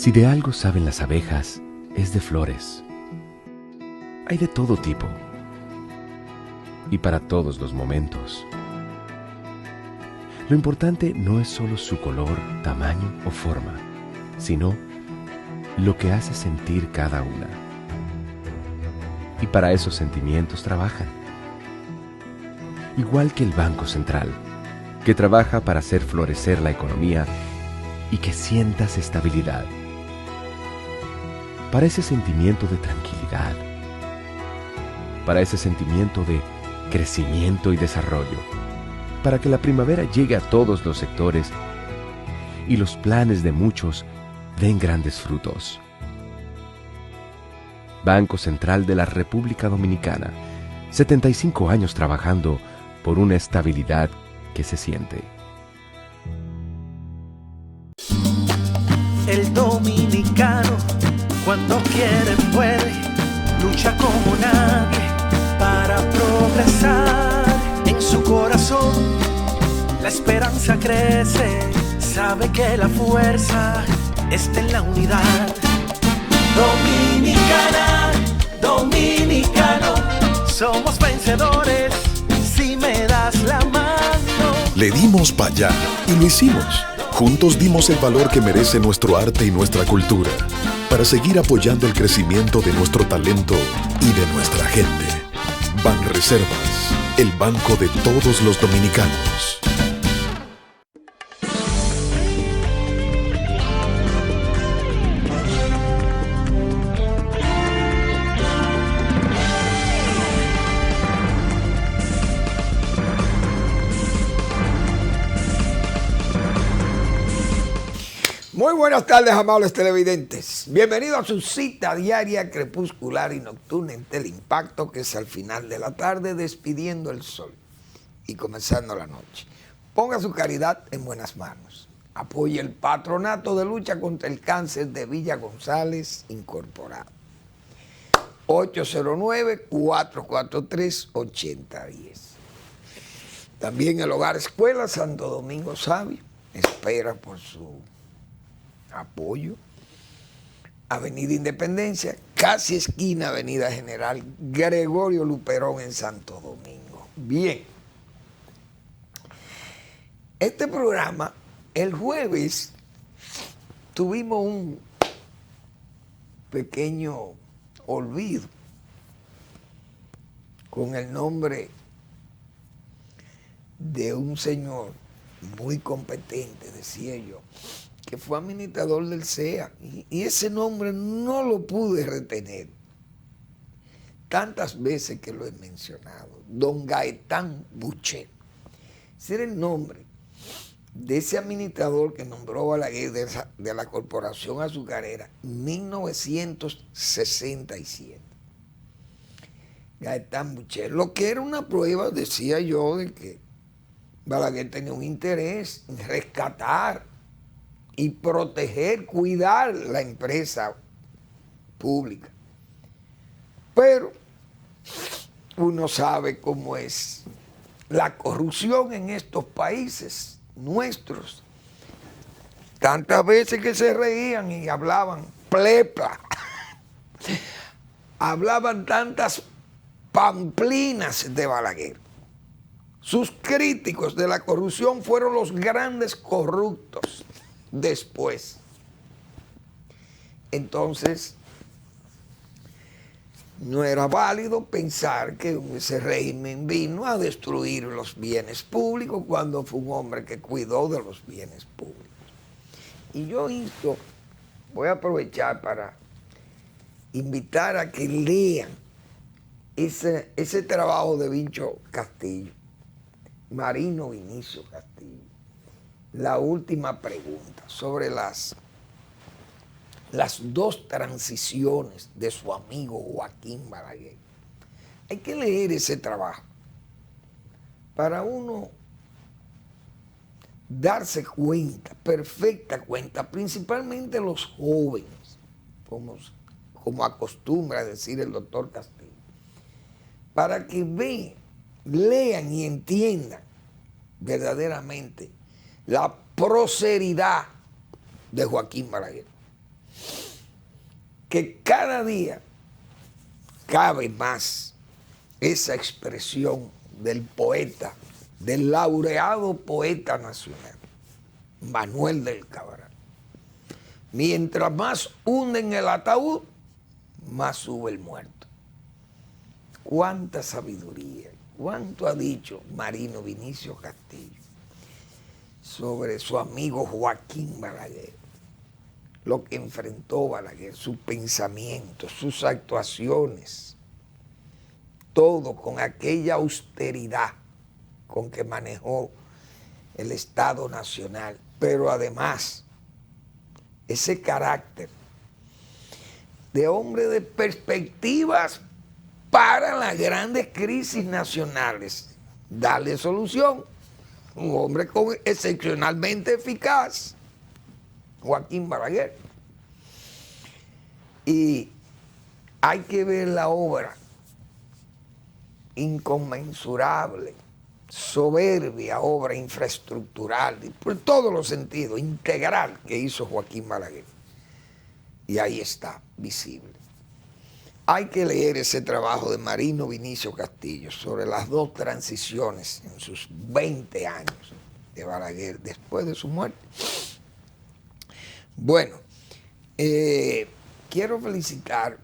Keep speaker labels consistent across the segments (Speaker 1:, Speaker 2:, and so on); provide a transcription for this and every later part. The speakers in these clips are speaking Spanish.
Speaker 1: Si de algo saben las abejas, es de flores. Hay de todo tipo y para todos los momentos. Lo importante no es solo su color, tamaño o forma, sino lo que hace sentir cada una. Y para esos sentimientos trabajan. Igual que el Banco Central, que trabaja para hacer florecer la economía y que sientas estabilidad. Para ese sentimiento de tranquilidad, para ese sentimiento de crecimiento y desarrollo, para que la primavera llegue a todos los sectores y los planes de muchos den grandes frutos. Banco Central de la República Dominicana, 75 años trabajando por una estabilidad que se siente.
Speaker 2: El dominicano, cuando quiere puede, lucha como nadie para progresar. En su corazón la esperanza crece, sabe que la fuerza está en la unidad. Dominicana, dominicano, somos vencedores si me das la mano.
Speaker 3: Le dimos para allá y lo hicimos. Juntos dimos el valor que merece nuestro arte y nuestra cultura para seguir apoyando el crecimiento de nuestro talento y de nuestra gente. Banreservas, el banco de todos los dominicanos.
Speaker 4: Muy buenas tardes, amables televidentes. Bienvenidos a su cita diaria, crepuscular y nocturna en Teleimpacto, que es al final de la tarde, despidiendo el sol y comenzando la noche. Ponga su caridad en buenas manos. Apoye el Patronato de Lucha contra el Cáncer de Villa González Incorporado. 809-443-8010. También el Hogar Escuela Santo Domingo Sabio espera por su apoyo. Avenida Independencia, casi esquina Avenida General Gregorio Luperón en Santo Domingo. Bien, este programa, el jueves, tuvimos un pequeño olvido con el nombre de un señor muy competente, decía yo, que fue administrador del CEA, y ese nombre no lo pude retener tantas veces que lo he mencionado. Don Gaetán Buchet. Ese era el nombre de ese administrador que nombró Balaguer de la Corporación Azucarera en 1967. Gaetán Buchet. Lo que era una prueba, decía yo, de que Balaguer tenía un interés en rescatar y proteger, cuidar la empresa pública. Pero uno sabe cómo es la corrupción en estos países nuestros. Tantas veces que se reían y hablaban plepla, hablaban tantas pamplinas de Balaguer. Sus críticos de la corrupción fueron los grandes corruptos después. Entonces, no era válido pensar que ese régimen vino a destruir los bienes públicos cuando fue un hombre que cuidó de los bienes públicos. Y yo voy a aprovechar para invitar a que lean ese trabajo de Vincho Castillo, Marino Vinicio Castillo, la última pregunta sobre las dos transiciones de su amigo Joaquín Balaguer. Hay que leer ese trabajo para uno darse cuenta, perfecta cuenta, principalmente los jóvenes, como acostumbra decir el doctor Castillo, para que lean y entiendan verdaderamente la proceridad de Joaquín Balaguer. que cada día cabe más esa expresión del poeta, del laureado poeta nacional, Manuel del Cabral. Mientras más hunden el ataúd, más sube el muerto. Cuánta sabiduría, cuánto ha dicho Marino Vinicio Castillo sobre su amigo Joaquín Balaguer, lo que enfrentó Balaguer, sus pensamientos, sus actuaciones, todo con aquella austeridad con que manejó el Estado Nacional, pero además ese carácter de hombre de perspectivas para las grandes crisis nacionales, darle solución. Un hombre excepcionalmente eficaz, Joaquín Balaguer. Y hay que ver la obra inconmensurable, soberbia obra infraestructural, por todos los sentidos, integral que hizo Joaquín Balaguer. Y ahí está, visible. Hay que leer ese trabajo de Marino Vinicio Castillo sobre las dos transiciones en sus 20 años de Balaguer después de su muerte. Bueno, quiero felicitar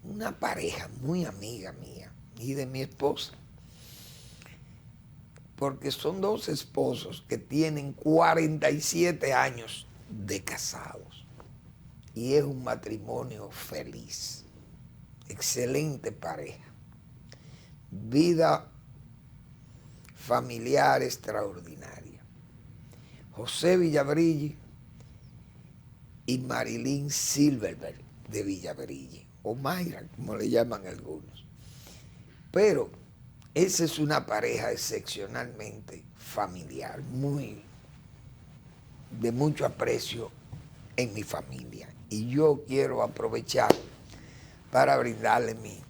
Speaker 4: una pareja muy amiga mía y de mi esposa, porque son dos esposos que tienen 47 años de casados y es un matrimonio feliz. Excelente pareja, vida familiar extraordinaria. José Villabrille y Marilyn Silverberg de Villabrille, o Mayra, como le llaman algunos. Pero esa es una pareja excepcionalmente familiar, de mucho aprecio en mi familia. Y yo quiero aprovechar para brindarle mi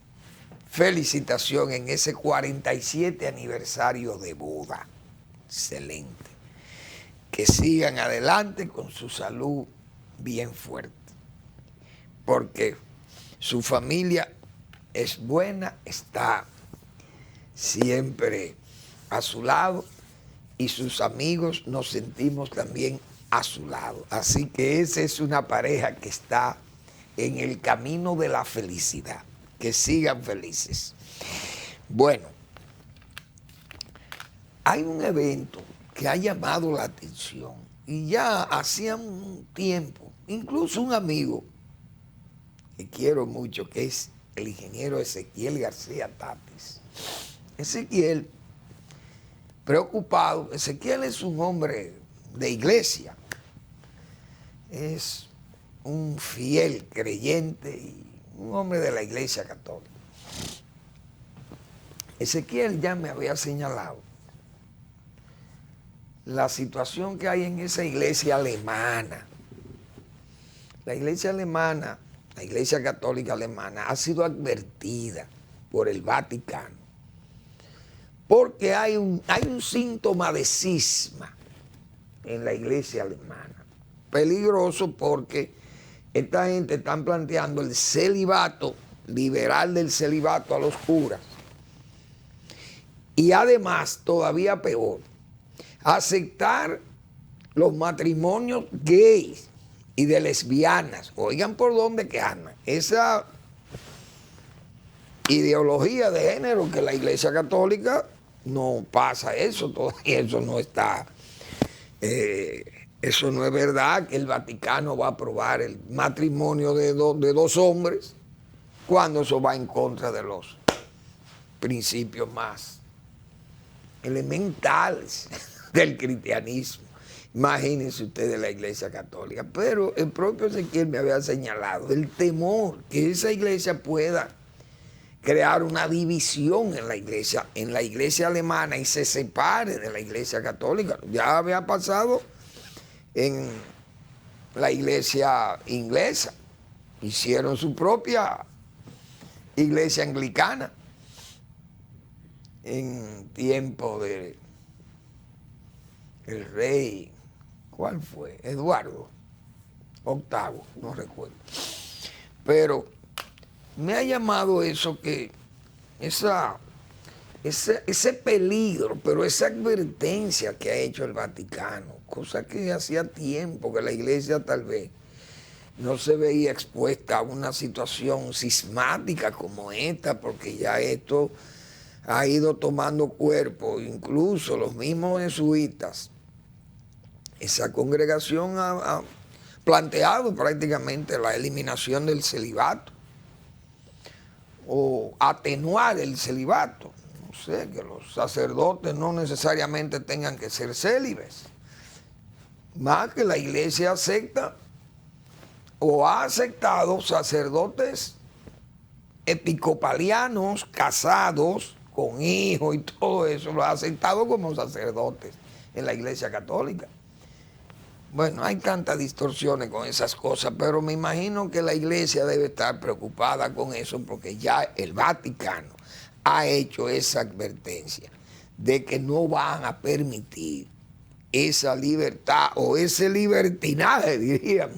Speaker 4: felicitación en ese 47 aniversario de boda. Excelente. Que sigan adelante con su salud bien fuerte. Porque su familia es buena, está siempre a su lado y sus amigos nos sentimos también a su lado. Así que esa es una pareja que está en el camino de la felicidad. Que sigan felices. Bueno, hay un evento que ha llamado la atención y ya hacía un tiempo, incluso un amigo que quiero mucho, que es el ingeniero Ezequiel García Tatis. Ezequiel, preocupado, Ezequiel es un hombre de iglesia, es un fiel creyente y un hombre de la Iglesia Católica. Ezequiel ya me había señalado la situación que hay en esa iglesia alemana. La iglesia alemana, la Iglesia Católica alemana, ha sido advertida por el Vaticano porque hay un síntoma de cisma en la iglesia alemana. Peligroso porque esta gente está planteando el celibato, liberal del celibato a los curas. Y además, todavía peor, aceptar los matrimonios gays y de lesbianas. Oigan por dónde que andan. Esa ideología de género que la Iglesia Católica no pasa eso, todavía eso no está... Eso no es verdad que el Vaticano va a aprobar el matrimonio de dos hombres cuando eso va en contra de los principios más elementales del cristianismo. Imagínense ustedes la Iglesia Católica. Pero el propio Ezequiel me había señalado el temor que esa iglesia pueda crear una división en la iglesia alemana y se separe de la Iglesia Católica. Ya había pasado en la iglesia inglesa, hicieron su propia iglesia anglicana en tiempo de el rey, ¿cuál fue? Eduardo VIII, no recuerdo. Pero me ha llamado eso que ese peligro, pero esa advertencia que ha hecho el Vaticano, cosa que hacía tiempo que la Iglesia tal vez no se veía expuesta a una situación sismática como esta, porque ya esto ha ido tomando cuerpo, incluso los mismos jesuitas. Esa congregación ha planteado prácticamente la eliminación del celibato o atenuar el celibato. No sé, que los sacerdotes no necesariamente tengan que ser célibes. Más que la Iglesia acepta o ha aceptado sacerdotes episcopalianos casados con hijos y todo eso, lo ha aceptado como sacerdotes en la Iglesia Católica. Bueno, hay tantas distorsiones con esas cosas, pero me imagino que la Iglesia debe estar preocupada con eso porque ya el Vaticano ha hecho esa advertencia de que no van a permitir esa libertad o ese libertinaje, dirían,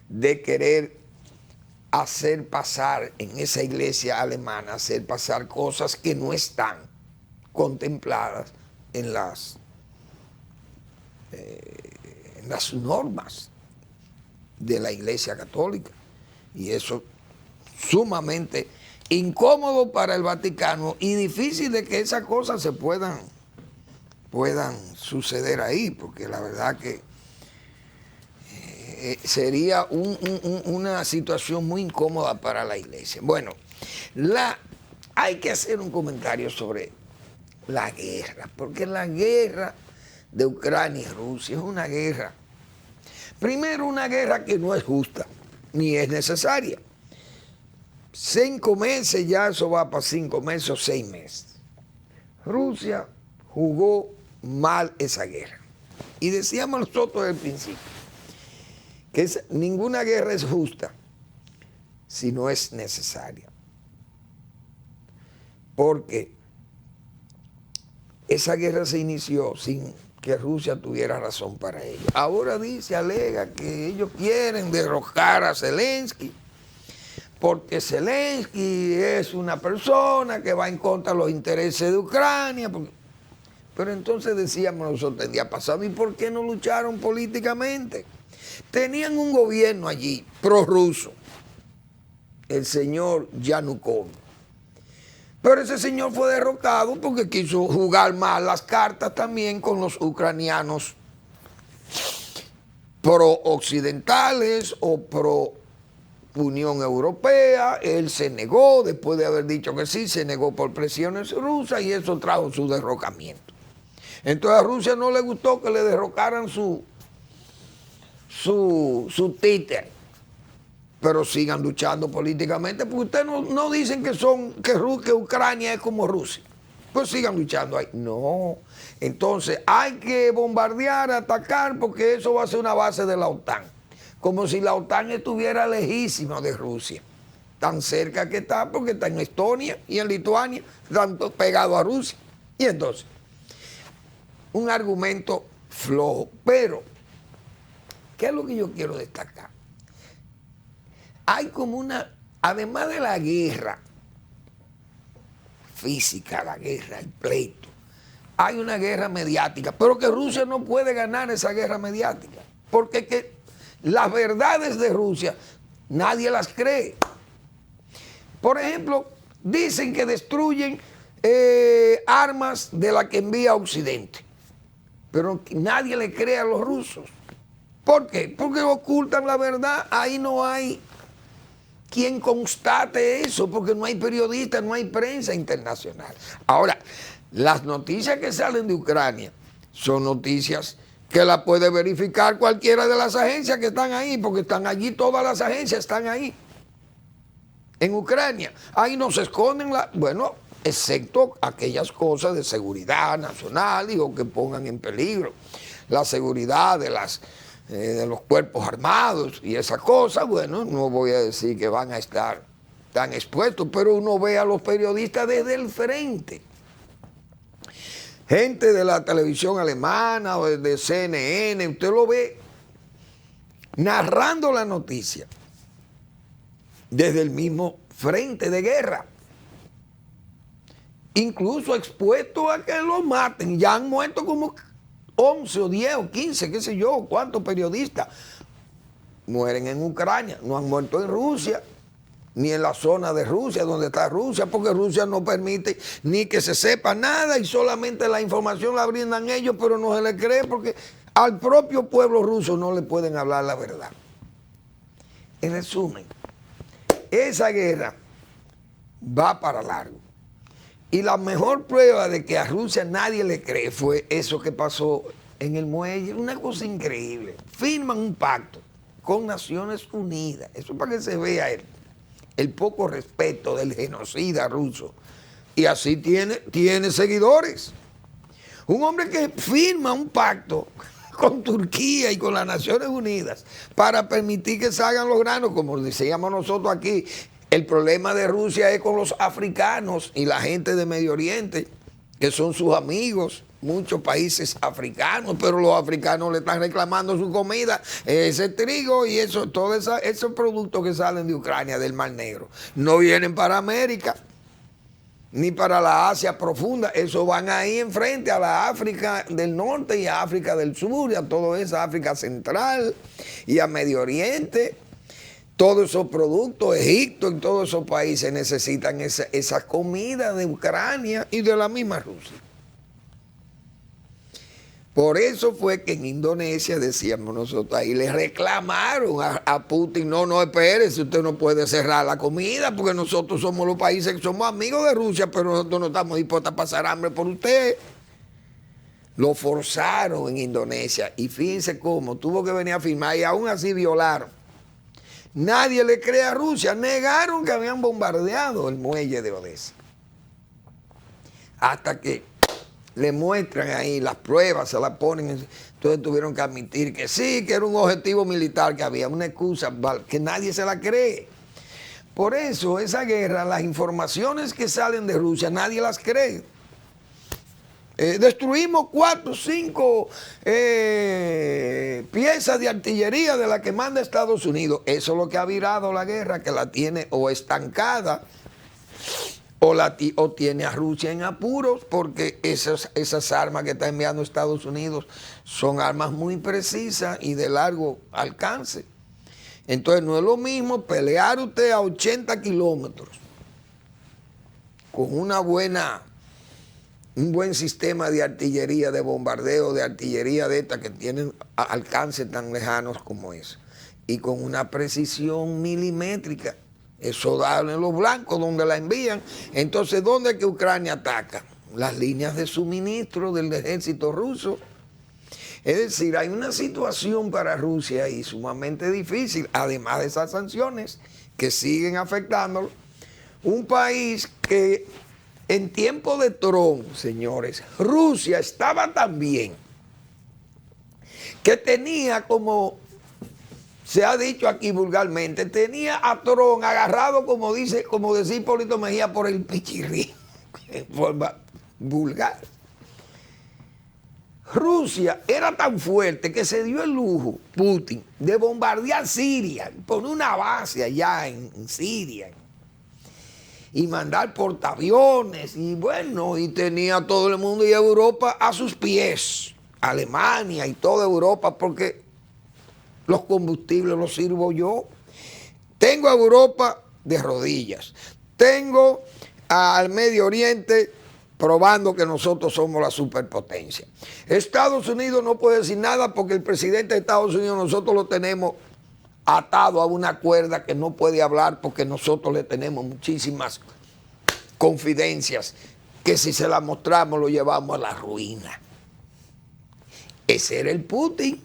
Speaker 4: de querer hacer pasar en esa iglesia alemana, hacer pasar cosas que no están contempladas en las normas de la Iglesia Católica. Y eso sumamente incómodo para el Vaticano y difícil de que esas cosas se puedan suceder ahí, porque la verdad que sería una situación muy incómoda para la Iglesia. Bueno, hay que hacer un comentario sobre la guerra, porque la guerra de Ucrania y Rusia es una guerra, primero una guerra que no es justa, ni es necesaria. 5 meses, ya eso va para 5 meses o 6 meses. Rusia jugó mal esa guerra. Y decíamos nosotros al principio, que ninguna guerra es justa si no es necesaria. Porque esa guerra se inició sin que Rusia tuviera razón para ello. Ahora alega que ellos quieren derrocar a Zelensky, porque Zelensky es una persona que va en contra de los intereses de Ucrania. Pero entonces decíamos nosotros el día pasado, ¿y por qué no lucharon políticamente? Tenían un gobierno allí, prorruso, el señor Yanukovych. Pero ese señor fue derrocado porque quiso jugar mal las cartas también con los ucranianos pro-occidentales o pro-Unión Europea. Él se negó, después de haber dicho que sí, se negó por presiones rusas y eso trajo su derrocamiento. Entonces a Rusia no le gustó que le derrocaran su títere. Pero sigan luchando políticamente, porque ustedes no dicen que Ucrania es como Rusia. Pues sigan luchando ahí. No. Entonces hay que bombardear, atacar, porque eso va a ser una base de la OTAN. Como si la OTAN estuviera lejísima de Rusia. Tan cerca que está, porque está en Estonia y en Lituania, tanto pegado a Rusia. Y entonces, un argumento flojo. Pero, ¿qué es lo que yo quiero destacar? Hay como además de la guerra física, la guerra, el pleito, hay una guerra mediática, pero que Rusia no puede ganar esa guerra mediática, porque las verdades de Rusia nadie las cree. Por ejemplo, dicen que destruyen armas de las que envía Occidente, pero nadie le cree a los rusos. ¿Por qué? Porque ocultan la verdad, ahí no hay quien constate eso, porque no hay periodistas, no hay prensa internacional. Ahora, las noticias que salen de Ucrania son noticias que las puede verificar cualquiera de las agencias que están ahí, porque están allí, todas las agencias están ahí, en Ucrania. Ahí no se esconden, bueno, excepto aquellas cosas de seguridad nacional, digo, que pongan en peligro la seguridad de los cuerpos armados y esa cosa. Bueno, no voy a decir que van a estar tan expuestos, pero uno ve a los periodistas desde el frente. Gente de la televisión alemana o de CNN, usted lo ve narrando la noticia. desde el mismo frente de guerra. Incluso expuesto a que lo maten. Ya han muerto como 11 o 10 o 15, qué sé yo, cuántos periodistas mueren en Ucrania. No han muerto en Rusia, ni en la zona de Rusia, donde está Rusia, porque Rusia no permite ni que se sepa nada y solamente la información la brindan ellos, pero no se le cree porque al propio pueblo ruso no le pueden hablar la verdad. En resumen, esa guerra va para largo. Y la mejor prueba de que a Rusia nadie le cree fue eso que pasó en el muelle. Una cosa increíble. Firman un pacto con Naciones Unidas. Eso para que se vea el poco respeto del genocida ruso. Y así tiene seguidores. Un hombre que firma un pacto con Turquía y con las Naciones Unidas para permitir que salgan los granos, como decíamos nosotros aquí. El problema de Rusia es con los africanos y la gente de Medio Oriente, que son sus amigos, muchos países africanos, pero los africanos le están reclamando su comida, ese trigo y todos esos productos que salen de Ucrania, del Mar Negro. No vienen para América, ni para la Asia profunda, eso van ahí enfrente a la África del Norte y a África del Sur y a toda esa África Central y a Medio Oriente. Todos esos productos, Egipto y todos esos países necesitan esa comida de Ucrania y de la misma Rusia. Por eso fue que en Indonesia, decíamos nosotros ahí, le reclamaron a Putin, no, espérese, usted no puede cerrar la comida porque nosotros somos los países que somos amigos de Rusia, pero nosotros no estamos dispuestos a pasar hambre por usted. Lo forzaron en Indonesia y fíjense cómo, tuvo que venir a firmar y aún así violaron. Nadie le cree a Rusia. Negaron que habían bombardeado el muelle de Odessa. Hasta que le muestran ahí las pruebas, se las ponen. Entonces tuvieron que admitir que sí, que era un objetivo militar, que había una excusa, que nadie se la cree. Por eso esa guerra, las informaciones que salen de Rusia, nadie las cree. Destruimos 4 o 5 piezas de artillería de la que manda Estados Unidos. Eso es lo que ha virado la guerra, que la tiene o estancada o tiene a Rusia en apuros, porque esas armas que está enviando Estados Unidos son armas muy precisas y de largo alcance. Entonces no es lo mismo pelear usted a 80 kilómetros con un buen sistema de artillería, de bombardeo, de artillería de estas que tienen alcances tan lejanos como eso. Y con una precisión milimétrica. Eso da en los blancos donde la envían. Entonces, ¿dónde es que Ucrania ataca? Las líneas de suministro del ejército ruso. Es decir, hay una situación para Rusia ahí sumamente difícil, además de esas sanciones que siguen afectándolo. Un país que en tiempo de Trump, señores, Rusia estaba tan bien que tenía, como se ha dicho aquí vulgarmente, tenía a Trump agarrado, como decía Hipólito Mejía, por el pichirrín, en forma vulgar. Rusia era tan fuerte que se dio el lujo, Putin, de bombardear Siria, poner una base allá en Siria, y mandar portaaviones, y bueno, y tenía a todo el mundo y Europa a sus pies, Alemania y toda Europa, porque los combustibles los sirvo yo. Tengo a Europa de rodillas, tengo al Medio Oriente probando que nosotros somos la superpotencia. Estados Unidos no puede decir nada porque el presidente de Estados Unidos nosotros lo tenemos atado a una cuerda que no puede hablar porque nosotros le tenemos muchísimas confidencias que si se las mostramos lo llevamos a la ruina. Ese era el Putin.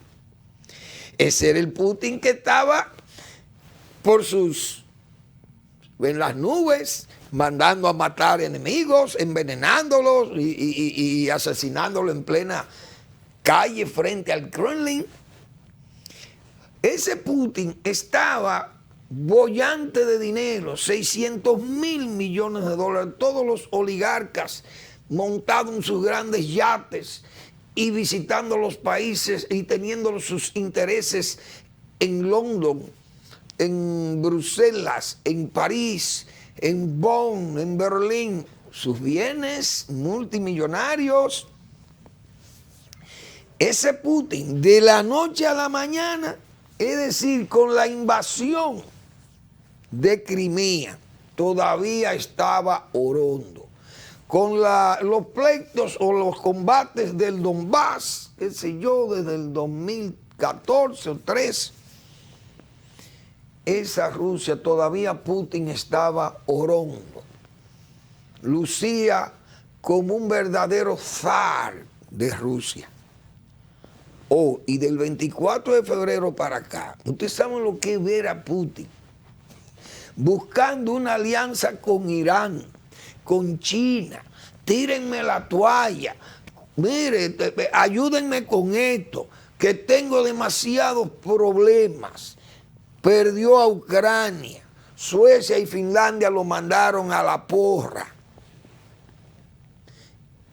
Speaker 4: Ese era el Putin que estaba en las nubes, mandando a matar enemigos, envenenándolos y asesinándolos en plena calle frente al Kremlin. Ese Putin estaba boyante de dinero, 600,000 millones de dólares, todos los oligarcas montados en sus grandes yates y visitando los países y teniendo sus intereses en London, en Bruselas, en París, en Bonn, en Berlín, sus bienes multimillonarios. Ese Putin, de la noche a la mañana, es decir, con la invasión de Crimea, todavía estaba orondo. Con los pleitos o los combates del Donbass, qué sé yo, desde el 2014 o 13, esa Rusia, todavía Putin estaba orondo. Lucía como un verdadero zar de Rusia. Y del 24 de febrero para acá, ustedes saben lo que es ver a Putin buscando una alianza con Irán, con China. Tírenme la toalla, mire, ayúdenme con esto, que tengo demasiados problemas. Perdió a Ucrania, Suecia y Finlandia lo mandaron a la porra.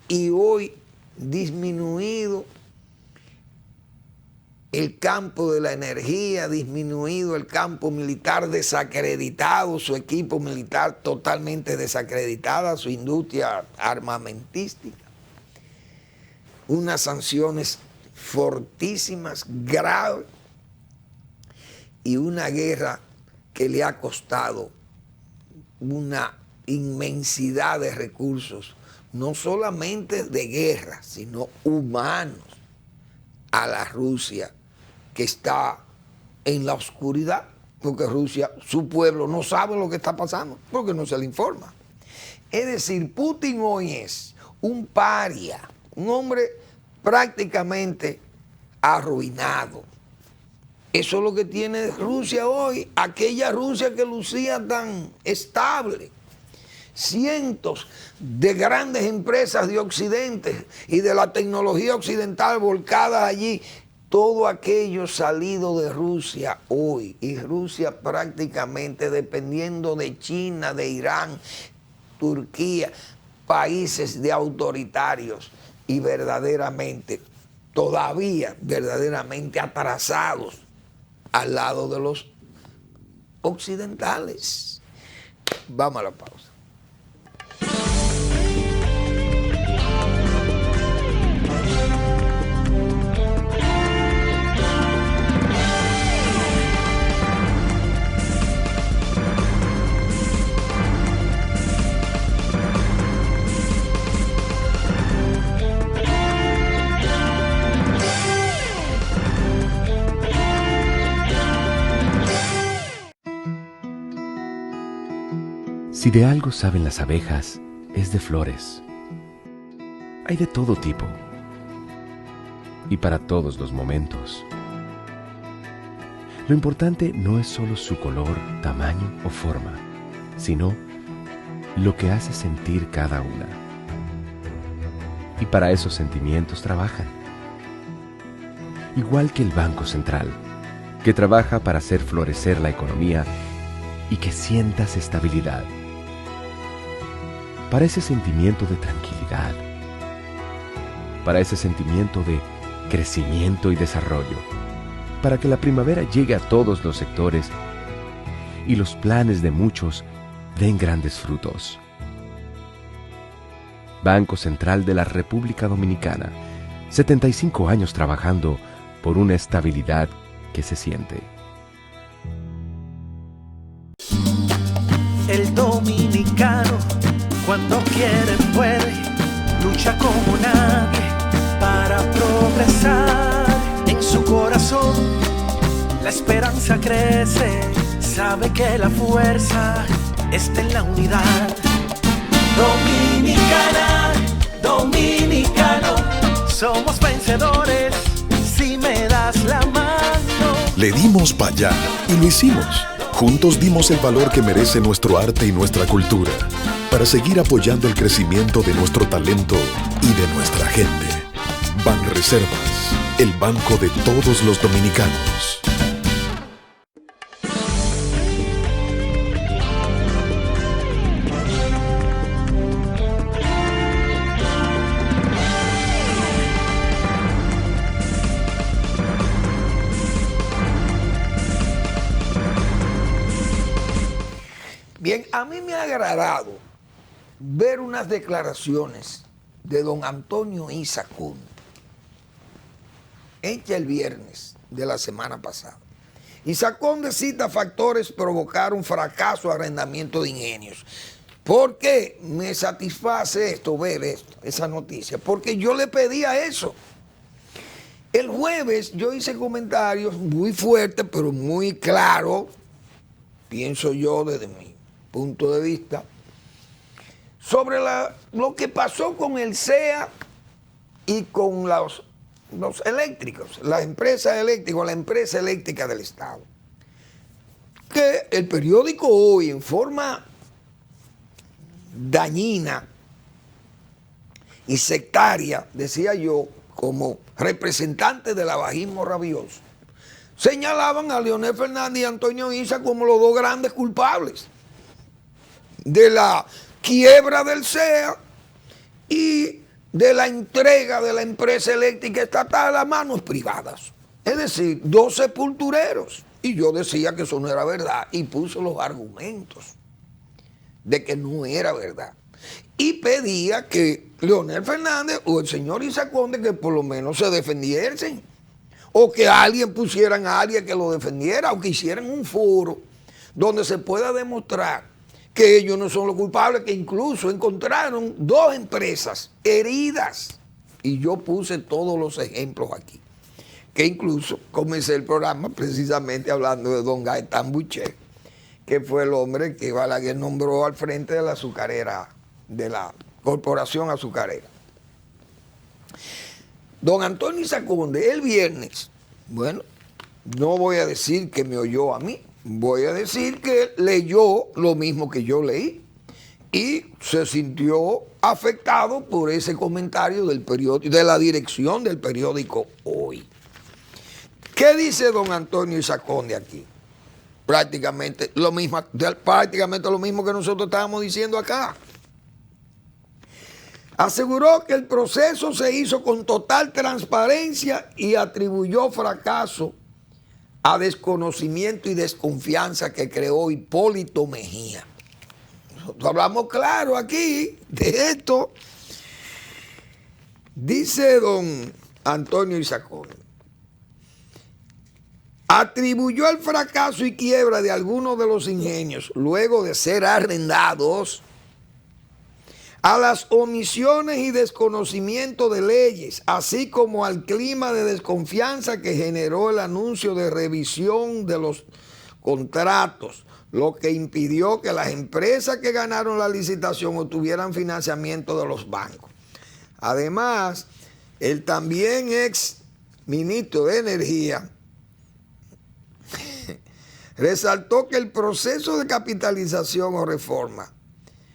Speaker 4: Y hoy disminuido el campo de la energía, disminuido el campo militar, desacreditado, su equipo militar totalmente desacreditada, su industria armamentística. Unas sanciones fortísimas, graves, y una guerra que le ha costado una inmensidad de recursos, no solamente de guerra, sino humanos, a la Rusia que está en la oscuridad, porque Rusia, su pueblo, no sabe lo que está pasando, porque no se le informa. Es decir, Putin hoy es un paria, un hombre prácticamente arruinado. Eso es lo que tiene Rusia hoy, aquella Rusia que lucía tan estable. Cientos de grandes empresas de Occidente y de la tecnología occidental volcadas allí, todo aquello salido de Rusia hoy, y Rusia prácticamente dependiendo de China, de Irán, Turquía, países de autoritarios y verdaderamente, todavía verdaderamente atrasados al lado de los occidentales. Vamos a la pausa.
Speaker 1: Si de algo saben las abejas, es de flores. Hay de todo tipo y para todos los momentos. Lo importante no es solo su color, tamaño o forma, sino lo que hace sentir cada una. Y para esos sentimientos trabajan. Igual que el Banco Central, que trabaja para hacer florecer la economía y que sientas estabilidad. Para ese sentimiento de tranquilidad, para ese sentimiento de crecimiento y desarrollo, para que la primavera llegue a todos los sectores y los planes de muchos den grandes frutos. Banco Central de la República Dominicana, 75 años trabajando por una estabilidad que se siente.
Speaker 2: El dominicano, cuando quiere puede, lucha como nadie para progresar. En su corazón la esperanza crece, sabe que la fuerza está en la unidad. Dominicana, dominicano, somos vencedores si me das la mano.
Speaker 3: Le dimos para allá y lo hicimos. Juntos dimos el valor que merece nuestro arte y nuestra cultura, para seguir apoyando el crecimiento de nuestro talento y de nuestra gente. Banreservas, el banco de todos los dominicanos.
Speaker 4: a mí me ha agradado ver unas declaraciones de don Antonio Isa Conde, hechas el viernes de la semana pasada. Isa Conde cita factores provocaron fracaso de arrendamiento de ingenios. ¿Por qué me satisface esto, ver esto, esa noticia? Porque yo le pedía eso. El jueves yo hice comentarios muy fuertes, pero muy claros, pienso yo desde mi punto de vista, sobre lo que pasó con el CEA y con los eléctricos, las empresas eléctricas, la empresa eléctrica del Estado. Que el periódico Hoy, en forma dañina y sectaria, decía yo, como representante del abajismo rabioso, señalaban a Leonel Fernández y Antonio Isa como los dos grandes culpables de la quiebra del CEA y de la entrega de la empresa eléctrica estatal a manos privadas. Es decir, dos sepultureros. Y yo decía que eso no era verdad y puso los argumentos de que no era verdad. Y pedía que Leonel Fernández o el señor Isa Conde que por lo menos se defendiesen, o que alguien pusieran a alguien que lo defendiera, o que hicieran un foro donde se pueda demostrar que ellos no son los culpables, que incluso encontraron dos empresas heridas. Y yo puse todos los ejemplos aquí, que incluso comencé el programa precisamente hablando de don Gaetán Boucher, que fue el hombre que Balaguer nombró al frente de la azucarera, de la corporación azucarera. Don Antonio Isa Conde, el viernes, bueno, no voy a decir que me oyó a mí, voy a decir que leyó lo mismo que yo leí y se sintió afectado por ese comentario del periódico, de la dirección del periódico Hoy. ¿Qué dice don Antonio Isa Conde aquí? Prácticamente lo mismo que nosotros estábamos diciendo acá. Aseguró que el proceso se hizo con total transparencia y atribuyó fracaso a desconocimiento y desconfianza que creó Hipólito Mejía. Nosotros hablamos claro aquí de esto. Dice don Antonio Isa Conde, atribuyó el fracaso y quiebra de algunos de los ingenios luego de ser arrendados a las omisiones y desconocimiento de leyes, así como al clima de desconfianza que generó el anuncio de revisión de los contratos, lo que impidió que las empresas que ganaron la licitación obtuvieran financiamiento de los bancos. Además, el también ex ministro de Energía resaltó que el proceso de capitalización o reforma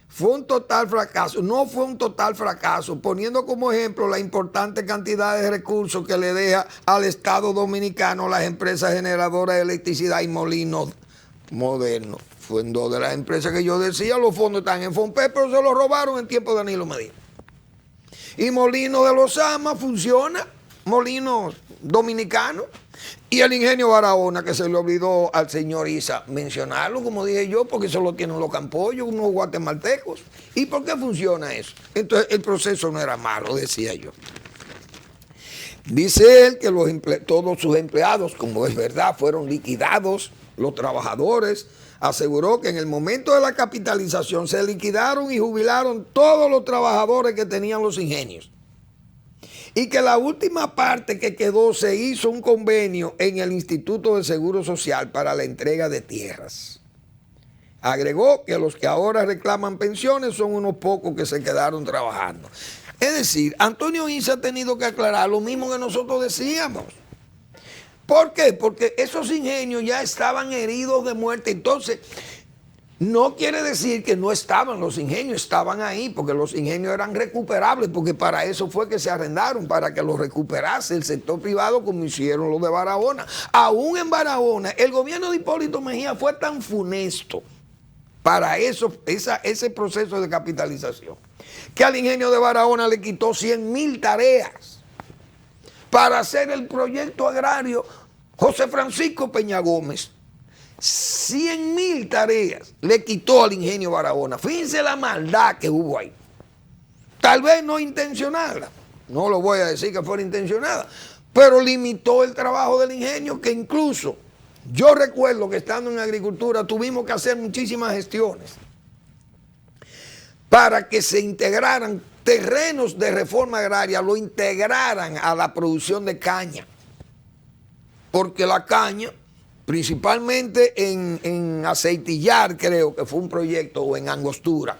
Speaker 4: fue un total fracaso, no fue un total fracaso, poniendo como ejemplo la importante cantidad de recursos que le deja al Estado Dominicano las empresas generadoras de electricidad y molinos modernos. Fue en dos de las empresas que yo decía, los fondos están en Fonpe, pero se los robaron en tiempo de Danilo Medina. Y Molino de los Amas funciona, Molinos Dominicanos, y el ingenio Barahona, que se le olvidó al señor Isa mencionarlo, como dije yo, porque eso lo tienen los campollos, unos guatemaltecos. ¿Y por qué funciona eso? Entonces el proceso no era malo, decía yo. Dice él que todos sus empleados, como es verdad, fueron liquidados, los trabajadores. Aseguró que en el momento de la capitalización se liquidaron y jubilaron todos los trabajadores que tenían los ingenios. Y que la última parte que quedó se hizo un convenio en el Instituto de Seguro Social para la entrega de tierras. Agregó que los que ahora reclaman pensiones son unos pocos que se quedaron trabajando. Es decir, Antonio Isa ha tenido que aclarar lo mismo que nosotros decíamos. ¿Por qué? Porque esos ingenios ya estaban heridos de muerte. Entonces, no quiere decir que no estaban los ingenios, estaban ahí, porque los ingenios eran recuperables, porque para eso fue que se arrendaron, para que los recuperase el sector privado como hicieron los de Barahona. Aún en Barahona, el gobierno de Hipólito Mejía fue tan funesto para ese proceso de capitalización, que al ingenio de Barahona le quitó 100,000 tareas para hacer el proyecto agrario José Francisco Peña Gómez, 100.000 tareas le quitó al ingenio Barahona. Fíjense la maldad que hubo ahí. Tal vez no intencionada, no lo voy a decir que fuera intencionada, pero limitó el trabajo del ingenio, que incluso yo recuerdo que estando en agricultura tuvimos que hacer muchísimas gestiones para que se integraran terrenos de reforma agraria, lo integraran a la producción de caña, porque la caña, principalmente en aceitillar, creo que fue un proyecto, o en angostura,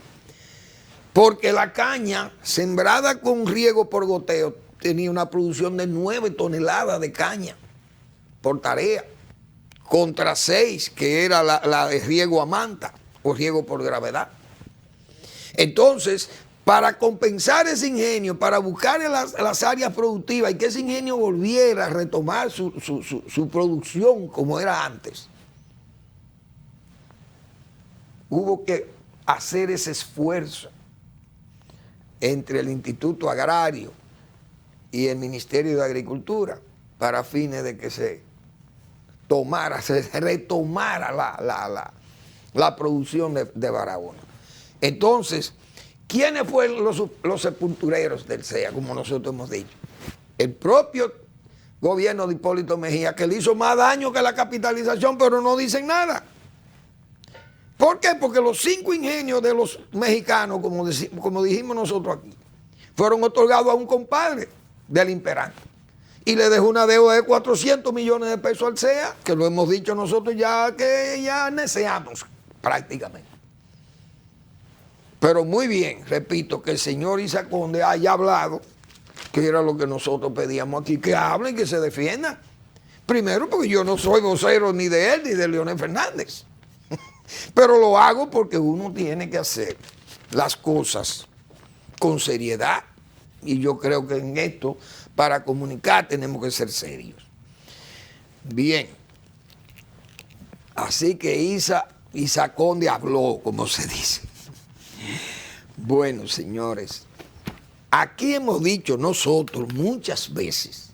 Speaker 4: porque la caña sembrada con riego por goteo tenía una producción de 9 toneladas de caña por tarea, contra 6 que era la de riego a manta o riego por gravedad. Entonces, para compensar ese ingenio, para buscar las áreas productivas y que ese ingenio volviera a retomar su producción como era antes, hubo que hacer ese esfuerzo entre el Instituto Agrario y el Ministerio de Agricultura para fines de que se retomara la producción de Barahona. Entonces, ¿quiénes fueron los sepultureros del CEA, como nosotros hemos dicho? El propio gobierno de Hipólito Mejía, que le hizo más daño que la capitalización, pero no dicen nada. ¿Por qué? Porque los 5 ingenios de los mexicanos, como dijimos nosotros aquí, fueron otorgados a un compadre del imperante. Y le dejó una deuda de 400 millones de pesos al CEA, que lo hemos dicho nosotros ya, que ya neceamos prácticamente. Pero muy bien, repito, que el señor Isaac Conde haya hablado, que era lo que nosotros pedíamos aquí, que hablen, que se defiendan. Primero, porque yo no soy vocero ni de él ni de Leonel Fernández. Pero lo hago porque uno tiene que hacer las cosas con seriedad. Y yo creo que en esto, para comunicar, tenemos que ser serios. Bien. Así que Isaac Conde habló, como se dice. Bueno, señores, aquí hemos dicho nosotros muchas veces,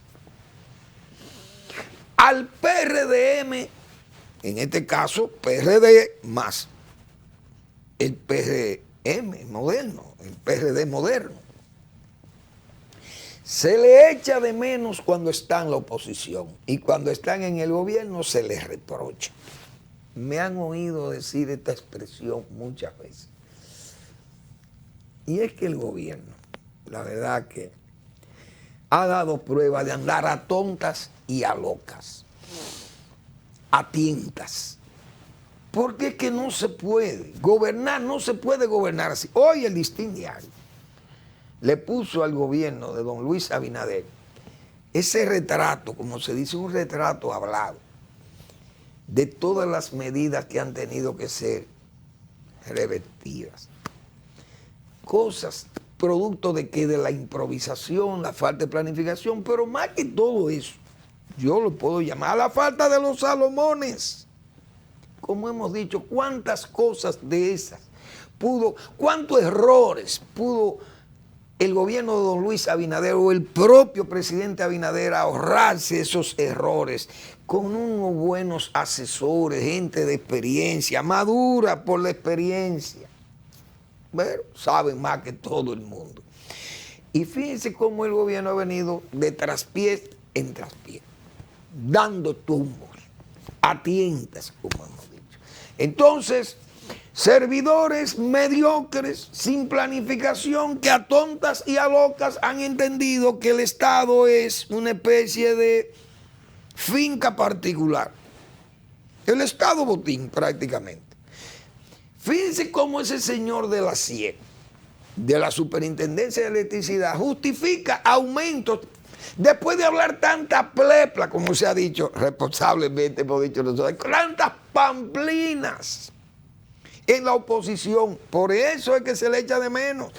Speaker 4: al PRDM, en este caso PRD más el PRM moderno, el PRD moderno, se le echa de menos cuando está en la oposición y cuando están en el gobierno se les reprocha. Me han oído decir esta expresión muchas veces. Y es que el gobierno, la verdad que ha dado prueba de andar a tontas y a locas, a tientas. Porque es que no se puede gobernar, no se puede gobernar así. Hoy el Listín Diario le puso al gobierno de don Luis Abinader ese retrato, como se dice, un retrato hablado, de todas las medidas que han tenido que ser revertidas. Cosas producto de que de la improvisación, la falta de planificación, pero más que todo eso, yo lo puedo llamar a la falta de los Salomones. Como hemos dicho, cuántas cosas de esas cuántos errores pudo el gobierno de don Luis Abinader o el propio presidente Abinader ahorrarse esos errores con unos buenos asesores, gente de experiencia, madura por la experiencia. Pero saben más que todo el mundo. Y fíjense cómo el gobierno ha venido de traspiés en traspiés, dando tumbos, a tientas, como hemos dicho. Entonces, servidores mediocres, sin planificación, que a tontas y a locas han entendido que el Estado es una especie de finca particular. El Estado botín, prácticamente. Fíjense cómo ese señor de la CIE, de la Superintendencia de Electricidad, justifica aumentos, después de hablar tanta plepla, como se ha dicho, responsablemente hemos dicho nosotros, tantas pamplinas en la oposición. Por eso es que se le echa de menos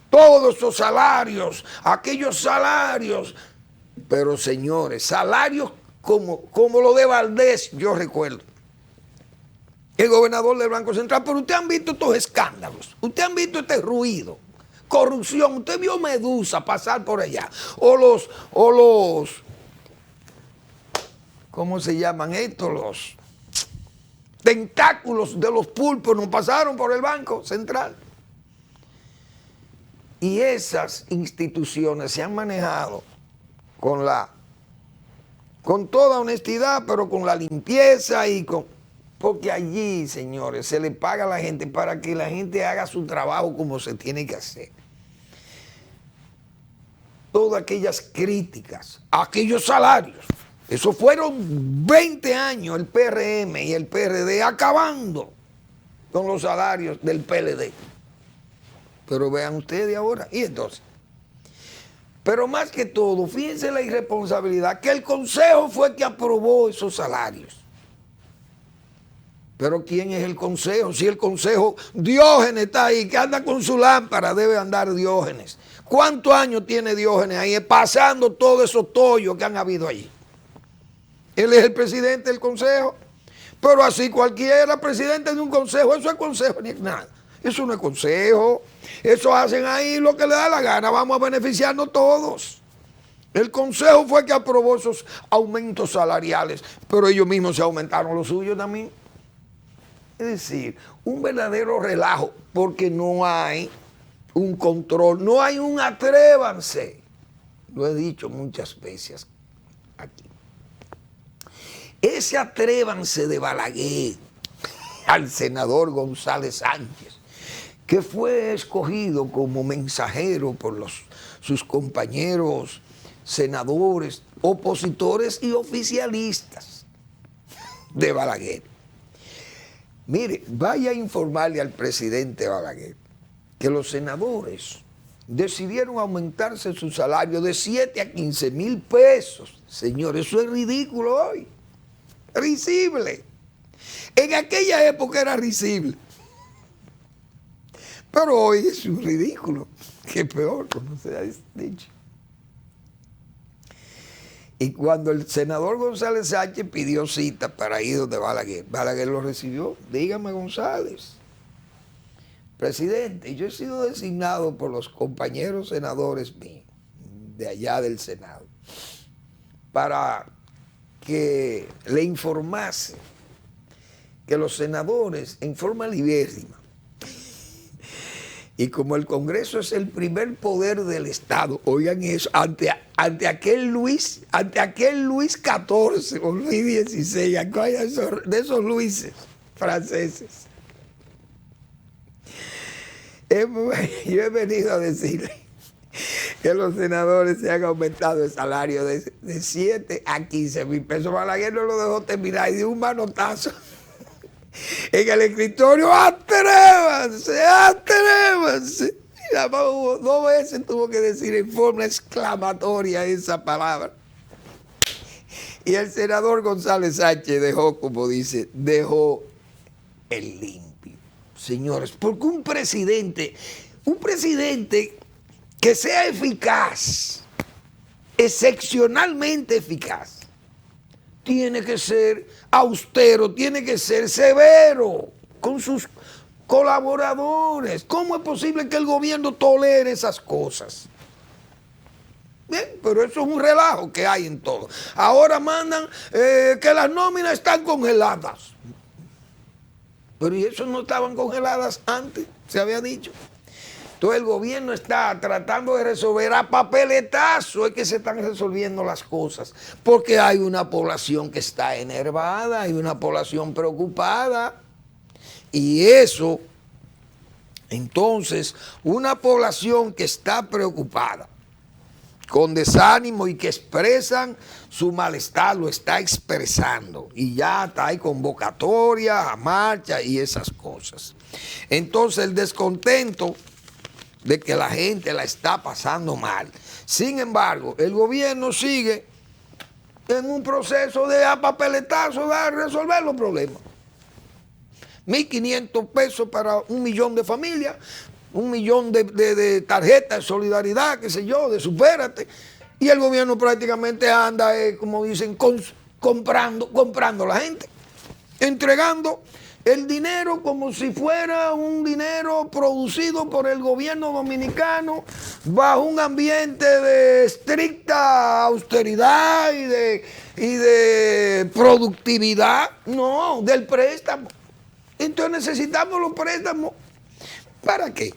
Speaker 4: todos esos salarios, aquellos salarios. Pero señores, salarios como lo de Valdés, yo recuerdo, el gobernador del Banco Central. Pero usted han visto estos escándalos, usted han visto este ruido, corrupción. Usted vio Medusa pasar por allá, o los ¿cómo se llaman estos? tentáculos de los pulpos nos pasaron por el Banco Central. Y esas instituciones se han manejado con toda honestidad, pero con la limpieza porque allí, señores, se le paga a la gente para que la gente haga su trabajo como se tiene que hacer. Todas aquellas críticas, aquellos salarios, eso fueron 20 años el PRM y el PRD acabando con los salarios del PLD. Pero vean ustedes ahora, y entonces, pero más que todo, fíjense la irresponsabilidad, que el Consejo fue que aprobó esos salarios. Pero ¿quién es el Consejo? Si el Consejo, Diógenes está ahí, que anda con su lámpara, debe andar Diógenes. ¿Cuántos años tiene Diógenes ahí pasando todos esos tollos que han habido allí? Él es el presidente del Consejo, pero así cualquiera presidente de un consejo, eso es consejo ni nada. Eso no es consejo, eso hacen ahí lo que le da la gana, vamos a beneficiarnos todos. El Consejo fue que aprobó esos aumentos salariales, pero ellos mismos se aumentaron los suyos también. Es decir, un verdadero relajo, porque no hay un control, no hay un atrévanse. Lo he dicho muchas veces aquí. Ese atrévanse de Balaguer al senador González Sánchez, que fue escogido como mensajero por sus compañeros senadores, opositores y oficialistas de Balaguer. Mire, vaya a informarle al presidente Balaguer que los senadores decidieron aumentarse su salario de 7 a 15 mil pesos. Señor, eso es ridículo hoy. Risible. En aquella época era risible. Pero hoy es un ridículo. Que peor, como se ha dicho. Y cuando el senador González Sánchez pidió cita para ir donde Balaguer, Balaguer lo recibió. Dígame, González, presidente, yo he sido designado por los compañeros senadores míos, de allá del Senado, para que le informase que los senadores, en forma libérrima, y como el Congreso es el primer poder del Estado, oigan eso, ante aquel Luis XIV o Luis XVI, de esos Luises franceses. Yo he venido a decirle que los senadores se han aumentado el salario de 7 a 15 mil pesos. Balaguer no lo dejó terminar y dio un manotazo en el escritorio. ¡Atrévanse! ¡Atrévanse! Y nada más 2 veces tuvo que decir en forma exclamatoria esa palabra. Y el senador González Sánchez dejó, como dice, dejó el limpio. Señores, porque un presidente que sea eficaz, excepcionalmente eficaz, tiene que ser austero, tiene que ser severo con sus colaboradores. ¿Cómo es posible que el gobierno tolere esas cosas? Bien, pero eso es un relajo que hay en todo. Ahora mandan que las nóminas están congeladas. Pero ¿y eso no estaban congeladas antes? Se había dicho. Entonces el gobierno está tratando de resolver a papeletazo, es que se están resolviendo las cosas, porque hay una población que está enervada, hay una población preocupada, y eso, entonces, una población que está preocupada, con desánimo y que expresan su malestar, lo está expresando, y ya está hay convocatoria a marcha y esas cosas. Entonces el descontento de que la gente la está pasando mal. Sin embargo, el gobierno sigue en un proceso de a papeletazo de resolver los problemas. 1.500 pesos para 1 millón de familias, 1 millón de tarjetas de solidaridad, qué sé yo, de supérate. Y el gobierno prácticamente anda, como dicen, comprando la gente, entregando el dinero como si fuera un dinero producido por el gobierno dominicano bajo un ambiente de estricta austeridad y de productividad. No, del préstamo. Entonces necesitamos los préstamos. ¿Para qué?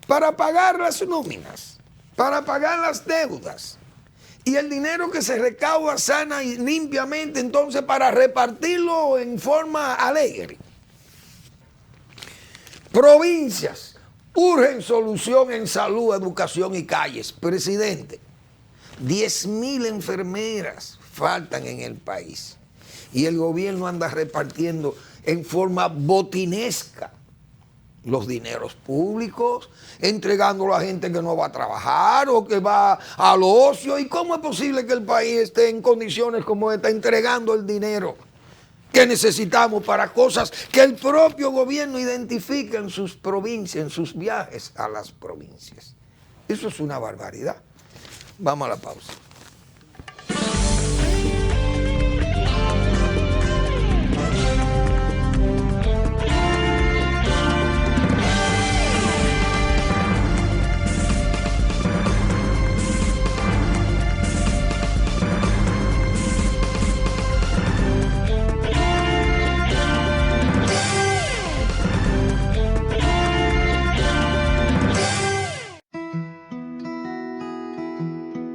Speaker 4: Para pagar las nóminas, para pagar las deudas. Y el dinero que se recauda sana y limpiamente, entonces, para repartirlo en forma alegre. Provincias, urgen solución en salud, educación y calles. Presidente, 10,000 enfermeras faltan en el país. Y el gobierno anda repartiendo en forma botinesca los dineros públicos, entregándolo a gente que no va a trabajar o que va al ocio. ¿Y cómo es posible que el país esté en condiciones como esta, entregando el dinero que necesitamos para cosas que el propio gobierno identifica en sus provincias, en sus viajes a las provincias? Eso es una barbaridad. Vamos a la pausa.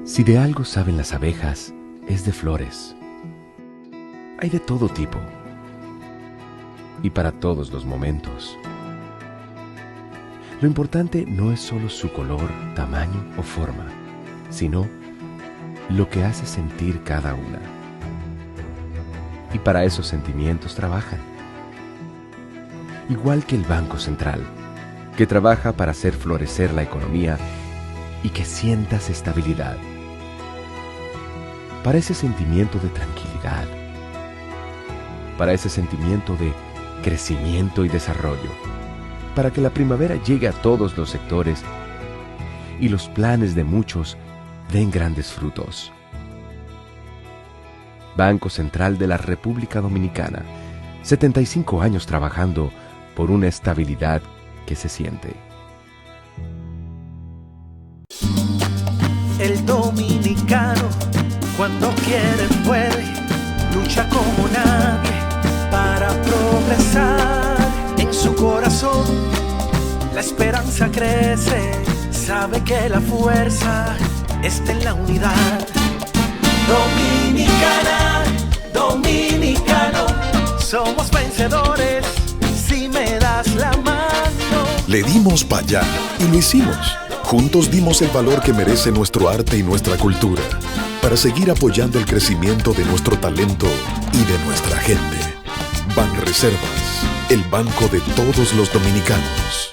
Speaker 1: Si de algo saben las abejas, es de flores. Hay de todo tipo y para todos los momentos. Lo importante no es solo su color, tamaño o forma, sino lo que hace sentir cada una. Y para esos sentimientos trabajan. Igual que el Banco Central, que trabaja para hacer florecer la economía y que sientas estabilidad. Para ese sentimiento de tranquilidad, para ese sentimiento de crecimiento y desarrollo, para que la primavera llegue a todos los sectores y los planes de muchos den grandes frutos. Banco Central de la República Dominicana, 75 años trabajando por una estabilidad que se siente.
Speaker 2: El dominicano, cuando quiere puede, lucha como nadie para progresar. En su corazón la esperanza crece, sabe que la fuerza está en la unidad. Dominicana, dominicano, somos vencedores si me das la mano.
Speaker 3: Le dimos para allá y lo hicimos. Juntos dimos el valor que merece nuestro arte y nuestra cultura, para seguir apoyando el crecimiento de nuestro talento y de nuestra gente. Banreservas, el banco de todos los dominicanos.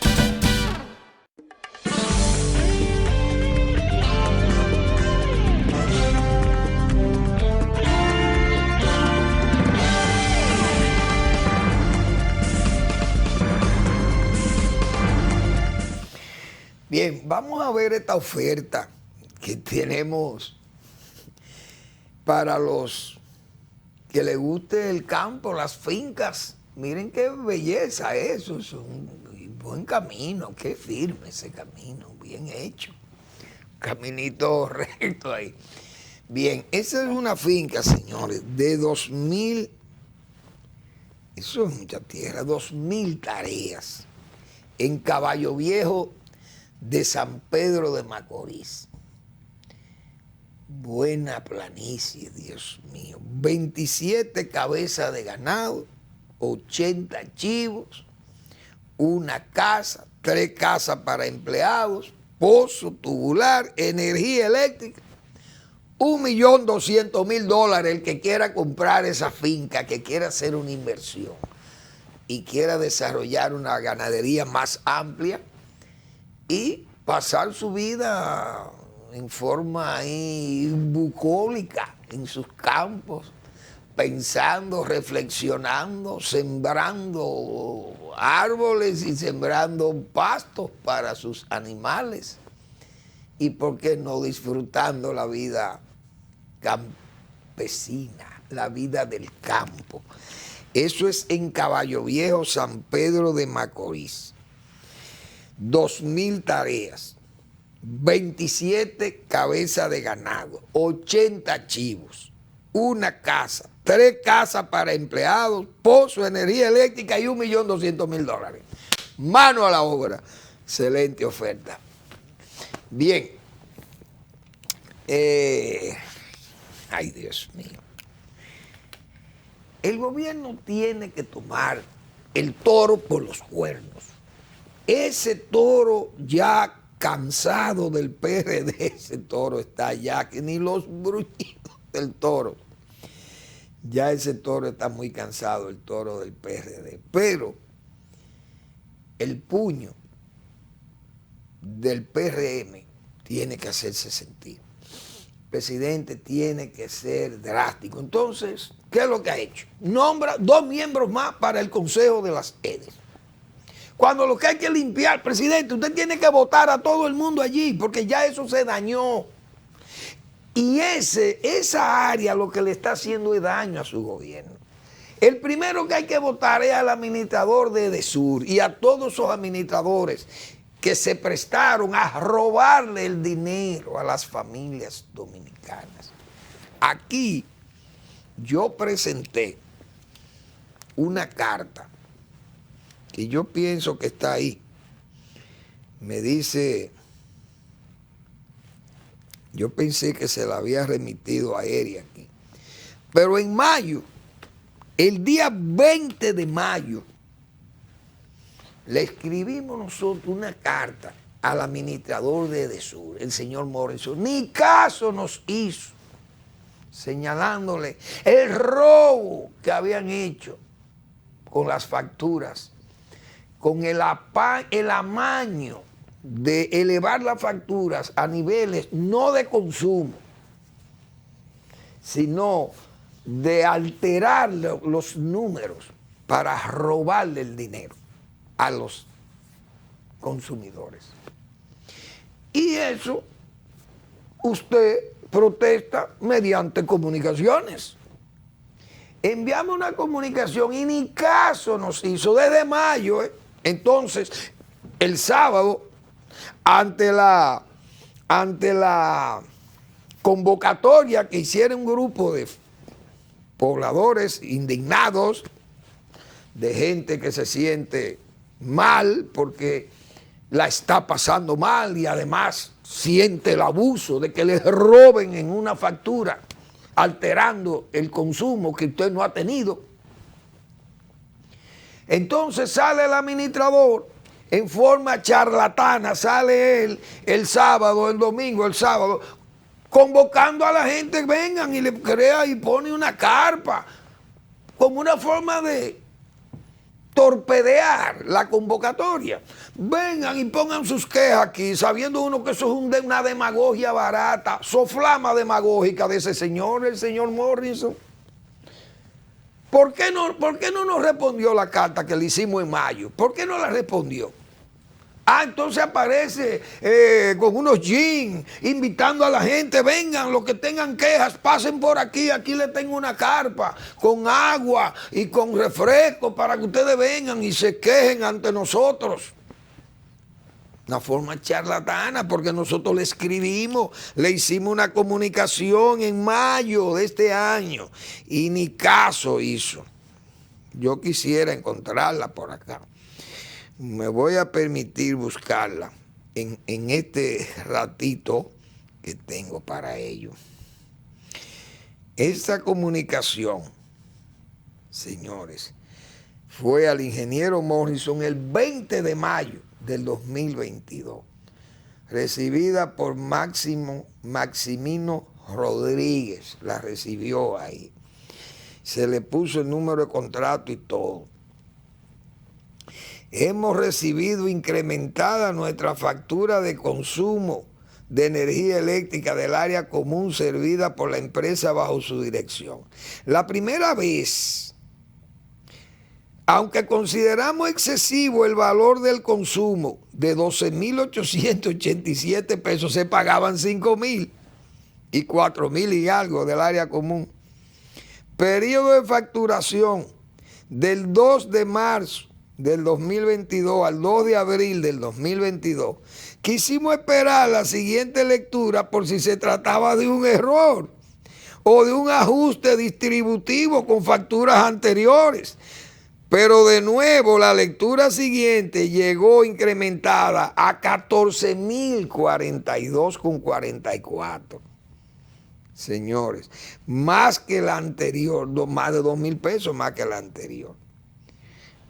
Speaker 4: Bien, vamos a ver esta oferta que tenemos para los que les guste el campo, las fincas. Miren qué belleza eso, es un buen camino, qué firme ese camino, bien hecho. Caminito recto ahí. Bien, esa es una finca, señores, de 2,000, eso es mucha tierra, 2,000 tareas, en Caballo Viejo de San Pedro de Macorís. Buena planicie, Dios mío. 27 cabezas de ganado, 80 chivos, una casa, 3 casas para empleados, pozo tubular, energía eléctrica. $1,200,000 el que quiera comprar esa finca, que quiera hacer una inversión y quiera desarrollar una ganadería más amplia y pasar su vida en forma ahí bucólica en sus campos, pensando, reflexionando, sembrando árboles y sembrando pastos para sus animales. Y por qué no disfrutando la vida campesina, la vida del campo. Eso es en Caballo Viejo, San Pedro de Macorís. 2.000 tareas, 27 cabezas de ganado, 80 chivos, una casa, 3 casas para empleados, pozo, energía eléctrica y $1.200.000. Mano a la obra. Excelente oferta. Bien. Ay, Dios mío. El gobierno tiene que tomar el toro por los cuernos. Ese toro ya cansado del PRD, ese toro está ya que ni los bruñidos del toro. Ya ese toro está muy cansado, el toro del PRD. Pero el puño del PRM tiene que hacerse sentir. El presidente tiene que ser drástico. Entonces, ¿qué es lo que ha hecho? Nombra 2 miembros más para el Consejo de las EDES. Cuando lo que hay que limpiar, presidente, usted tiene que votar a todo el mundo allí, porque ya eso se dañó. Y esa área lo que le está haciendo es daño a su gobierno. El primero que hay que votar es al administrador de EDESUR y a todos esos administradores que se prestaron a robarle el dinero a las familias dominicanas. Aquí yo presenté una carta que yo pienso que está ahí. Me dice, yo pensé que se la había remitido a Eri aquí, pero en mayo, el día 20 de mayo, le escribimos nosotros una carta al administrador de EDESUR, el señor Morrison. Ni caso nos hizo, señalándole el robo que habían hecho con las facturas, con el amaño de elevar las facturas a niveles no de consumo, sino de alterar los números para robarle el dinero a los consumidores. Y eso usted protesta mediante comunicaciones. Enviamos una comunicación y ni caso nos hizo desde mayo. Entonces, el sábado, ante la convocatoria que hiciera un grupo de pobladores indignados, de gente que se siente mal porque la está pasando mal y además siente el abuso de que les roben en una factura, alterando el consumo que usted no ha tenido. Entonces sale el administrador en forma charlatana, sale él el sábado, el domingo, el sábado, convocando a la gente, vengan y le crea y pone una carpa, como una forma de torpedear la convocatoria. Vengan y pongan sus quejas aquí, sabiendo uno que eso es una demagogia barata, soflama demagógica de ese señor, el señor Morrison. ¿Por qué no nos respondió la carta que le hicimos en mayo? ¿Por qué no la respondió? Entonces aparece con unos jeans, invitando a la gente, vengan, los que tengan quejas, pasen por aquí, aquí les tengo una carpa, con agua y con refresco para que ustedes vengan y se quejen ante nosotros. Una forma charlatana, porque nosotros le escribimos, le hicimos una comunicación en mayo de este año y ni caso hizo. Yo quisiera encontrarla por acá. Me voy a permitir buscarla en este ratito que tengo para ello. Esta comunicación, señores, fue al ingeniero Morrison el 20 de mayo del 2022, recibida por Maximino Rodríguez, la recibió ahí. Se le puso el número de contrato y todo. Hemos recibido incrementada nuestra factura de consumo de energía eléctrica del área común servida por la empresa bajo su dirección. La primera vez, aunque consideramos excesivo el valor del consumo de 12.887 pesos, se pagaban 5.000 y 4.000 y algo del área común. Periodo de facturación del 2 de marzo del 2022 al 2 de abril del 2022, quisimos esperar la siguiente lectura por si se trataba de un error o de un ajuste distributivo con facturas anteriores. Pero de nuevo la lectura siguiente llegó incrementada a 14.042,44. Señores, más que la anterior, más de 2,000 pesos más que la anterior.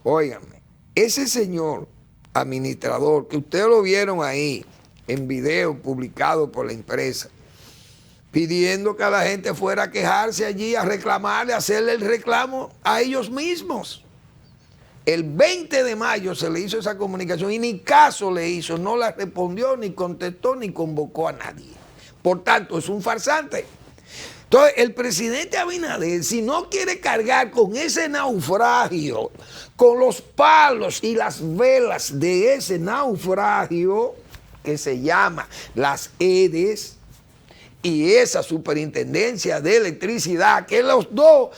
Speaker 4: Óiganme, ese señor administrador que ustedes lo vieron ahí en video publicado por la empresa, pidiendo que la gente fuera a quejarse allí, a reclamarle, a hacerle el reclamo a ellos mismos. El 20 de mayo se le hizo esa comunicación y ni caso le hizo, no la respondió, ni contestó, ni convocó a nadie. Por tanto, es un farsante. Entonces, el presidente Abinader, si no quiere cargar con ese naufragio, con los palos y las velas de ese naufragio, que se llama las EDES, y esa superintendencia de electricidad, que esos dos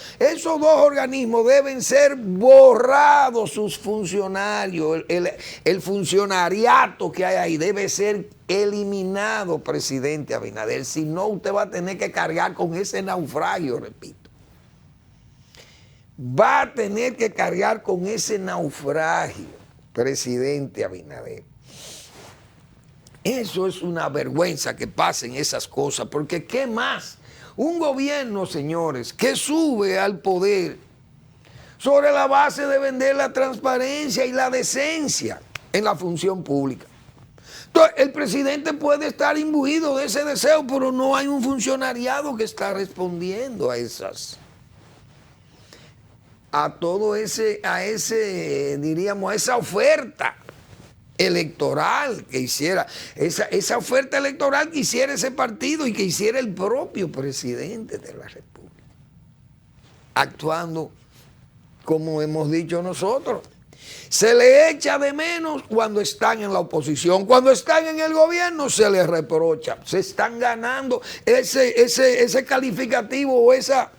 Speaker 4: organismos deben ser borrados, sus funcionarios, el funcionariato que hay ahí debe ser eliminado, presidente Abinader. Si no, usted va a tener que cargar con ese naufragio, repito. Va a tener que cargar con ese naufragio, presidente Abinader. Eso es una vergüenza que pasen esas cosas, porque ¿qué más? Un gobierno, señores, que sube al poder sobre la base de vender la transparencia y la decencia en la función pública. Entonces, el presidente puede estar imbuido de ese deseo, pero no hay un funcionariado que está respondiendo a esa oferta electoral que hiciera, esa oferta electoral que hiciera ese partido y que hiciera el propio presidente de la República, actuando como hemos dicho nosotros. Se le echa de menos cuando están en la oposición, cuando están en el gobierno se les reprocha, se están ganando ese calificativo o esa...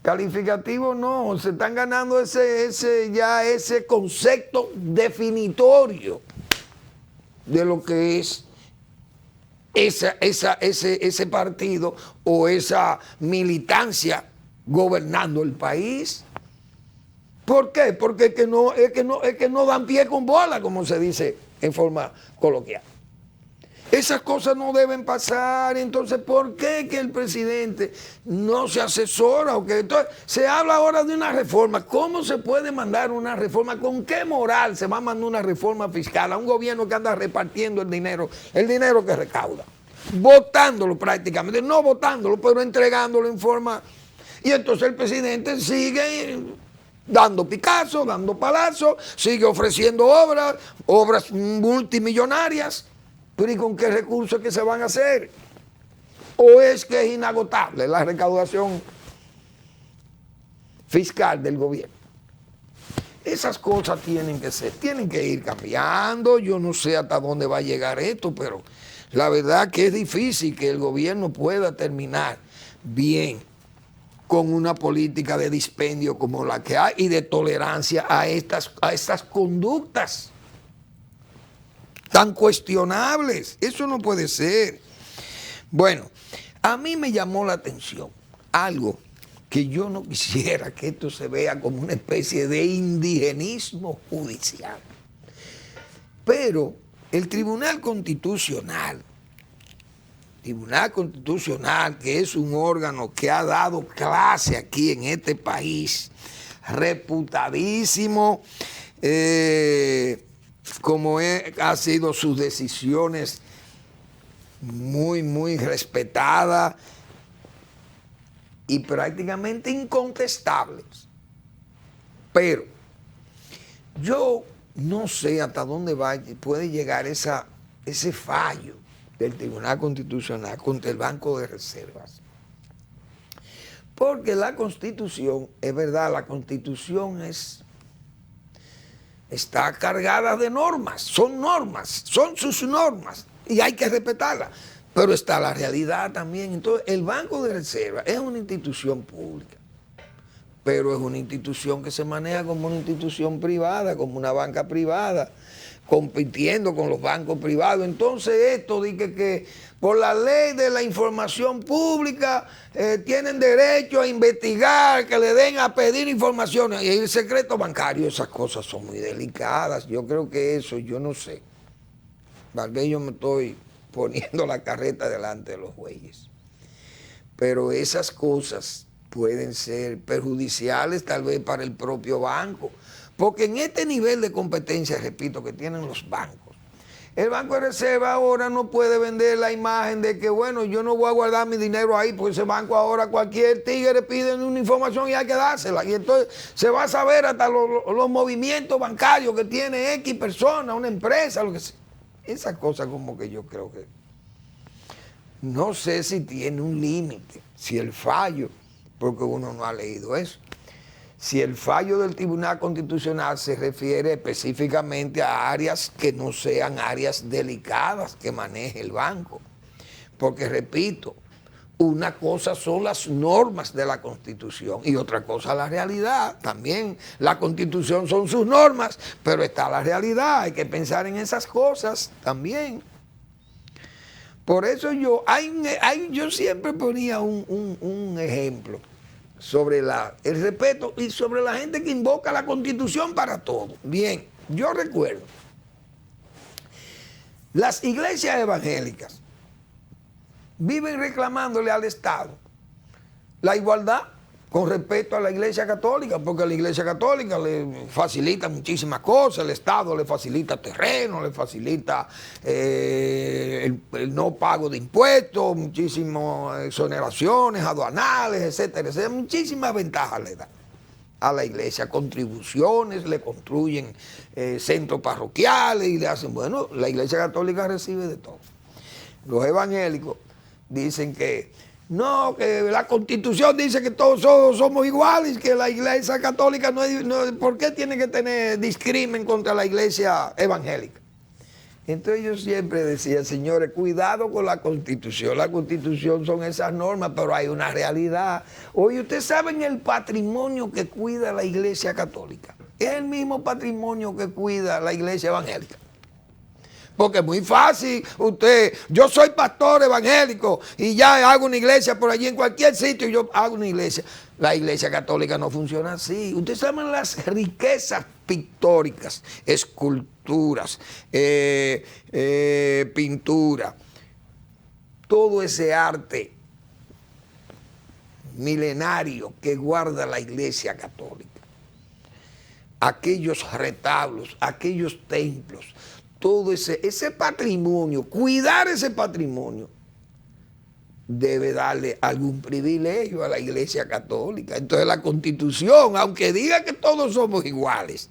Speaker 4: Calificativo no, se están ganando ese concepto definitorio de lo que es ese partido o esa militancia gobernando el país. ¿Por qué? Porque es que no dan pie con bola, como se dice en forma coloquial. Esas cosas no deben pasar. Entonces, ¿por qué que el presidente no se asesora? Entonces, se habla ahora de una reforma. ¿Cómo se puede mandar una reforma? ¿Con qué moral se va a mandar una reforma fiscal a un gobierno que anda repartiendo el dinero que recauda? Votándolo prácticamente, no votándolo, pero entregándolo en forma... Y entonces el presidente sigue dando Picasso, dando palazos, sigue ofreciendo obras multimillonarias. ¿Pero y con qué recursos que se van a hacer? ¿O es que es inagotable la recaudación fiscal del gobierno? Esas cosas tienen que ir cambiando. Yo no sé hasta dónde va a llegar esto, pero la verdad que es difícil que el gobierno pueda terminar bien con una política de dispendio como la que hay y de tolerancia a estas conductas tan cuestionables. Eso no puede ser. Bueno, a mí me llamó la atención algo que yo no quisiera que esto se vea como una especie de indigenismo judicial. Pero el Tribunal Constitucional, que es un órgano que ha dado clase aquí en este país, reputadísimo, como ha sido sus decisiones muy, muy respetadas y prácticamente incontestables. Pero yo no sé hasta dónde puede llegar ese fallo del Tribunal Constitucional contra el Banco de Reservas. Porque la Constitución, es verdad, la Constitución está cargada de normas, son sus normas y hay que respetarlas, pero está la realidad también. Entonces, el Banco de Reserva es una institución pública, pero es una institución que se maneja como una institución privada, como una banca privada, compitiendo con los bancos privados. Entonces esto dice que por la ley de la información pública tienen derecho a investigar, que le den a pedir información. Y el secreto bancario, esas cosas son muy delicadas. Yo creo que eso, yo no sé. Tal vez yo me estoy poniendo la carreta delante de los bueyes. Pero esas cosas pueden ser perjudiciales tal vez para el propio banco. Porque en este nivel de competencia, repito, que tienen los bancos, el Banco de Reserva ahora no puede vender la imagen de que, bueno, yo no voy a guardar mi dinero ahí, porque ese banco ahora cualquier tigre pide una información y hay que dársela. Y entonces se va a saber hasta los movimientos bancarios que tiene X persona, una empresa, lo que sea. Esas cosas como que yo creo que no sé si tiene un límite, si el fallo, porque uno no ha leído eso. Si el fallo del Tribunal Constitucional se refiere específicamente a áreas que no sean áreas delicadas que maneje el banco. Porque, repito, una cosa son las normas de la Constitución y otra cosa la realidad. También la Constitución son sus normas, pero está la realidad. Hay que pensar en esas cosas también. Por eso yo siempre ponía un ejemplo sobre el respeto y sobre la gente que invoca la Constitución para todo. Bien, yo recuerdo, las iglesias evangélicas viven reclamándole al Estado la igualdad con respecto a la Iglesia Católica, porque la Iglesia Católica le facilita muchísimas cosas, el Estado le facilita terreno, le facilita el no pago de impuestos, muchísimas exoneraciones aduanales, etcétera, etcétera, muchísimas ventajas le da a la Iglesia, contribuciones, le construyen centros parroquiales y le hacen, bueno, la Iglesia Católica recibe de todo. Los evangélicos dicen que no, que la Constitución dice que todos somos iguales, que la Iglesia Católica no, ¿por qué tiene que tener discrimen contra la Iglesia evangélica? Entonces yo siempre decía, señores, cuidado con la Constitución. La Constitución son esas normas, pero hay una realidad. Oye, ustedes saben el patrimonio que cuida la Iglesia Católica. Es el mismo patrimonio que cuida la Iglesia evangélica. Porque es muy fácil, yo soy pastor evangélico y ya hago una iglesia por allí en cualquier sitio, yo hago una iglesia. La Iglesia Católica no funciona así. Ustedes saben las riquezas pictóricas, esculturas, pintura, todo ese arte milenario que guarda la Iglesia Católica. Aquellos retablos, aquellos templos, todo ese patrimonio, cuidar ese patrimonio, debe darle algún privilegio a la Iglesia Católica. Entonces la Constitución, aunque diga que todos somos iguales,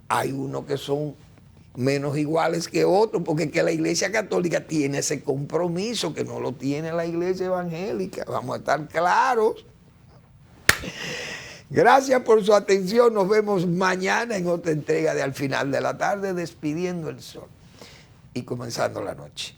Speaker 4: hay unos que son menos iguales que otros, porque es que la Iglesia Católica tiene ese compromiso que no lo tiene la Iglesia evangélica. Vamos a estar claros. Gracias por su atención. Nos vemos mañana en otra entrega de Al Final de la Tarde, despidiendo el sol y comenzando la noche.